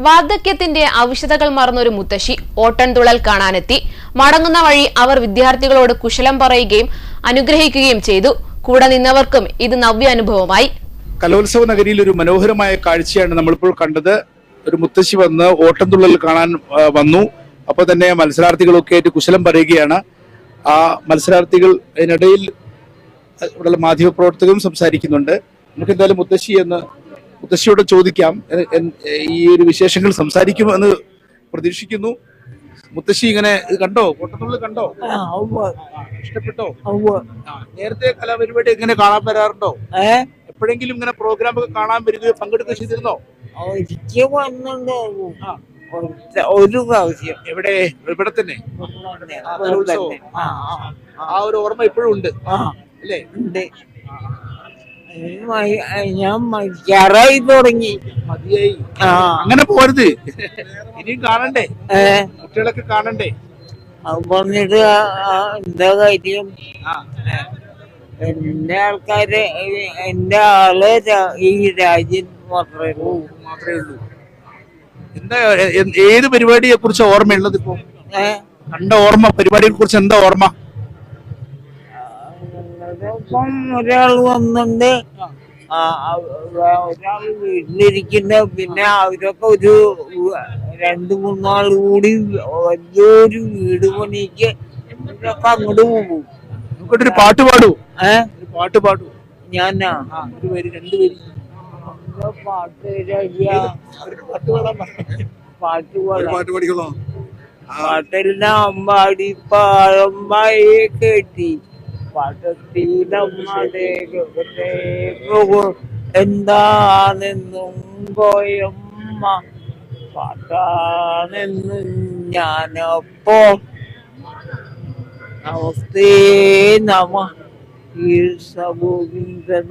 വാർദ്ധക്യത്തിന്റെ ഔഷധകൾ മറന്നൊരു മുത്തശ്ശി ഓട്ടൻതുള്ളൽ കാണാനെത്തി. മടങ്ങുന്ന വഴി അവർ വിദ്യാർത്ഥികളോട് കുശലം പറയുകയും അനുഗ്രഹിക്കുകയും ചെയ്തു. കൂടെ നിന്നവർക്കും ഇത് നവ്യ അനുഭവമായി. കലോത്സവ നഗരിയിൽ ഒരു മനോഹരമായ കാഴ്ചയാണ് നമ്മളിപ്പോൾ കണ്ടത്. ഒരു മുത്തശ്ശി വന്ന് ഓട്ടൻതുള്ളൽ കാണാൻ വന്നു. അപ്പോൾ തന്നെ മത്സരാർത്ഥികളൊക്കെ ആയിട്ട് കുശലം പറയുകയാണ്. ആ മത്സരാർത്ഥികൾ അതിനിടയിൽ ഇവിടെ മാധ്യമപ്രവർത്തകരും സംസാരിക്കുന്നുണ്ട്. നമുക്ക് എന്തായാലും മുത്തശ്ശിയോട് ചോദിക്കാം. ഈ ഒരു വിശേഷങ്ങൾ സംസാരിക്കുമെന്ന് പ്രതീക്ഷിക്കുന്നു. മുത്തശ്ശി ഇങ്ങനെ കണ്ടോ? ഓട്ടത്തുള്ളൽ കണ്ടോ? ഇഷ്ടപ്പെട്ടോ? നേരത്തെ കലാപരിപാടി എങ്ങനെ കാണാൻ വരാറുണ്ടോ? എപ്പോഴെങ്കിലും ഇങ്ങനെ പ്രോഗ്രാം ഒക്കെ കാണാൻ വരികയോ പങ്കെടുക്കുകയോ ചെയ്തിരുന്നോ? ഒരു പ്രാവശ്യം. എവിടെ? ഇവിടെ തന്നെ. ആ ഒരു ഓർമ്മ ഇപ്പോഴും ഉണ്ട് അല്ലേ? ഞാൻ മരിക്കാറായി തുടങ്ങി. മതിയായി. അങ്ങനെ പോരുത്, ഇനിയും കാണണ്ടേ? കുട്ടികളൊക്കെ കാണണ്ടേ? അത് പറഞ്ഞിട്ട് എന്താ കാര്യം? എന്റെ ആൾക്കാര്, എന്റെ ആള് ഈ രാജ്യം മാത്രമേ ഉള്ളൂ. എന്താ ഏത് പരിപാടിയെ കുറിച്ച് ഓർമ്മയുള്ളത്? ഇപ്പൊ കണ്ട ഓർമ്മ, പരിപാടിയെ കുറിച്ച് എന്താ ഓർമ്മ? ഇപ്പം ഒരാൾ വന്നിട്ടുണ്ട്, ഒരാൾ വീട്ടിലിരിക്കുന്ന, പിന്നെ അവരൊക്കെ ഒരു 2-3 നാൾ കൂടി വലിയൊരു വീട് പണിക്ക് അങ്ങോട്ട് പോകും. നമുക്കൊരു പാട്ട് പാടൂ. പാട്ട് പാടൂ. ഞാനാ ഒരു പേര്, 2 പേര് പാട്ടെല്ലാം പാടി പാഴമ്മായി കേട്ടി എന്താണെന്നും പോയമ്മ പാട്ടാണെന്നും ഞാനപ്പോ നമസ്തേ നമ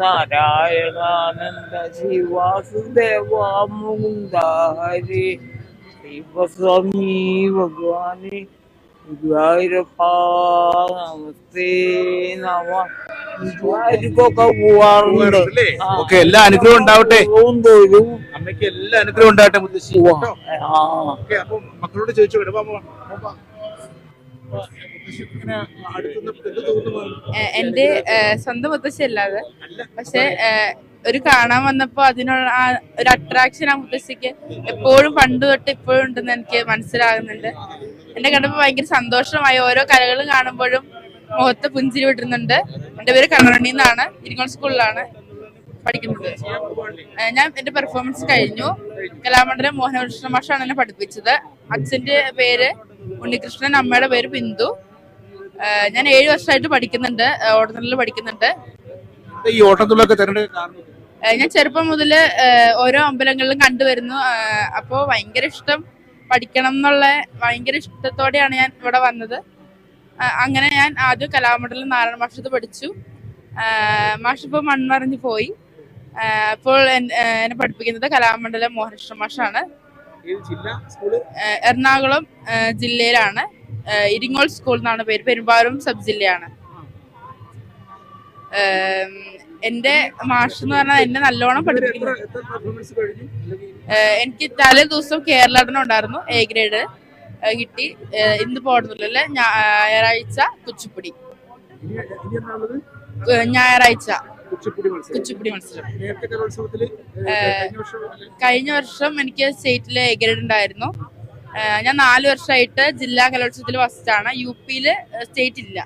നാരായണാനന്ദ ശിവാസുദേവ മുകുന്ദ ഹരേ ശിവസ്വാമി ഭഗവാനെ ഗുരുവായൂരപ്പാ നമസ്തേ നമ. ഗുരുവായൂർക്കൊക്കെ പോവാറുണ്ട്. എല്ലാ അനുഗ്രഹം ഉണ്ടാവട്ടെ. അമ്മയ്ക്ക് എല്ലാ അനുഗ്രഹം ഉണ്ടാവട്ടെ മുത്തശ്ശി. അപ്പൊ മക്കളോട് ചോദിച്ചു. എന്റെ സ്വന്തം മുത്തശ്ശി അല്ലാതെ, പക്ഷെ ഒരു കാണാൻ വന്നപ്പോ അതിനുള്ള ഒരു അട്രാക്ഷൻ ആ മുത്തശ്ശിക്ക് എപ്പോഴും പണ്ട് തൊട്ട് ഇപ്പോഴും ഉണ്ടെന്ന് എനിക്ക് മനസ്സിലാകുന്നുണ്ട്. എന്നെ കണ്ടപ്പോ ഭയങ്കര സന്തോഷമായി. ഓരോ കലകളും കാണുമ്പോഴും മുഖത്ത് പുഞ്ചിരി വിട്ടുന്നുണ്ട്. എന്റെ പേര് കണ്ണറണി എന്നാണ്. ഇരിങ്ങോൾ സ്കൂളിലാണ് പഠിക്കുന്നത്. ഞാൻ എന്റെ പെർഫോമൻസ് കഴിഞ്ഞു. കലാമണ്ഡലം മോഹനകൃഷ്ണ മാഷാണ് എന്നെ പഠിപ്പിച്ചത്. അച്ഛന്റെ പേര് ഉണ്ണികൃഷ്ണൻ, അമ്മയുടെ പേര് ബിന്ദു. ഞാൻ 7 വർഷമായിട്ട് പഠിക്കുന്നുണ്ട്, ഓട്ടത്തുള്ളൽ പഠിക്കുന്നുണ്ട്. ഈ ഓട്ടത്തുള്ളൊക്കെ ഞാൻ ചെറുപ്പം മുതല് ഓരോ അമ്പലങ്ങളിലും കണ്ടുവരുന്നു. അപ്പോ ഭയങ്കര ഇഷ്ടം, പഠിക്കണം എന്നുള്ള ഭയങ്കര ഇഷ്ടത്തോടെയാണ് ഞാൻ ഇവിടെ വന്നത്. അങ്ങനെ ഞാൻ ആദ്യം കലാമണ്ഡലം നാരായണ മാഷത്ത് പഠിച്ചു. മാഷ് ഇപ്പോൾ മൺമറിഞ്ഞു പോയി. അപ്പോൾ എന്നെ പഠിപ്പിക്കുന്നത് കലാമണ്ഡലം മോഹനകൃഷ്ണ മാഷാണ്. എറണാകുളം ജില്ലയിലാണ്. ഇരിങ്ങോൾ സ്കൂൾ എന്നാണ് പേര്. പെരുമ്പാവൂർ സബ് ജില്ലയാണ്. എന്റെ മാഷ് എന്ന് പറഞ്ഞാൽ എന്നെ നല്ലോണം പഠിപ്പിക്കുന്നു. എനിക്ക് തലേ ദിവസം കേരള നടനം ഉണ്ടായിരുന്നു, A ഗ്രേഡ് കിട്ടി. ഇന്ന് പോടുന്നില്ലല്ലേ, ഞായറാഴ്ച കുച്ചിപ്പുടി, ഞായറാഴ്ച കുച്ചിപ്പുടി മത്സരം. കഴിഞ്ഞ വർഷം എനിക്ക് സ്റ്റേറ്റില് A ഗ്രേഡ് ഉണ്ടായിരുന്നു. ഞാൻ 4 വർഷമായിട്ട് ജില്ലാ കലോത്സവത്തിൽ ഫസ്റ്റ് ആണ്. UP-ല് സ്റ്റേറ്റ് ഇല്ല.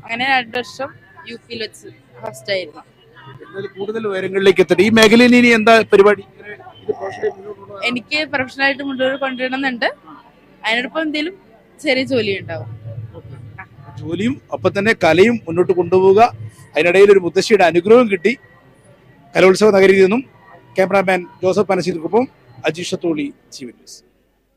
അങ്ങനെ 2 വർഷം UP-ൽ വെച്ച് ഫസ്റ്റ് ആയിരുന്നു. കൂടുതൽ ഉയരങ്ങളിലേക്ക് എത്തട്ടെ. ഈ മേഖലയിൽ ഇനി എന്താ പരിപാടി? എനിക്ക് പ്രൊഫഷണലായിട്ട് മുന്നോട്ട് കൊണ്ടുവരണമെന്നുണ്ട്. അതിനോടൊപ്പം എന്തെങ്കിലും ചെറിയ ജോലി ഉണ്ടാവും. ജോലിയും ഒപ്പം തന്നെ കലയും മുന്നോട്ട് കൊണ്ടുപോവുക. അതിനിടയിൽ ഒരു മുത്തശ്ശിയുടെ അനുഗ്രഹം കിട്ടി. കലോത്സവ നഗരിയിൽ നിന്നും ക്യാമറാമാൻ ജോസഫ് പനശ്ശേരിക്കൊപ്പം അജീഷ തോളി, ജീവൻ ന്യൂസ്.